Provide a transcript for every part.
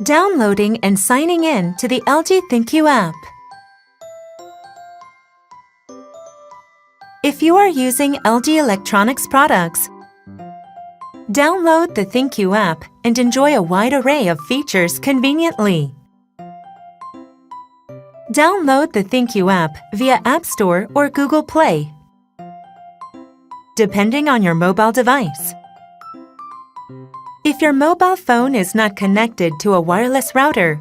Downloading and signing in to the LG ThinQ app. If you are using LG Electronics products, download the ThinQ app and enjoy a wide array of features conveniently. Download the ThinQ app via App Store or Google Play, depending on your mobile device. If your mobile phone is not connected to a wireless router,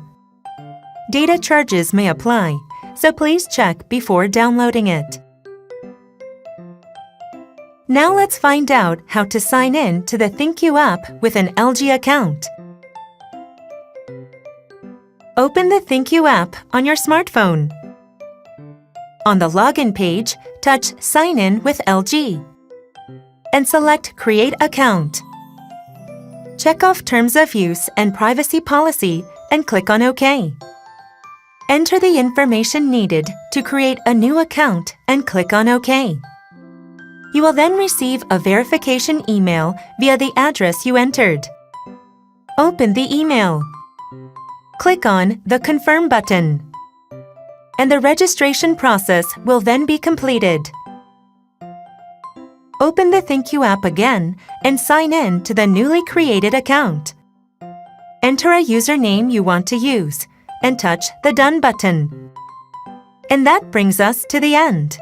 data charges may apply, so please check before downloading it. Now let's find out how to sign in to the ThinQ app with an LG account. Open the ThinQ app on your smartphone. On the login page, touch Sign in with LG and select Create Account. Check off Terms of Use and Privacy Policy and click on OK. Enter the information needed to create a new account and click on OK. You will then receive a verification email via the address you entered. Open the email. Click on the Confirm button, and the registration process will then be completed. Open the ThinQ app again and sign in to the newly created account. Enter a username you want to use and touch the Done button. And that brings us to the end.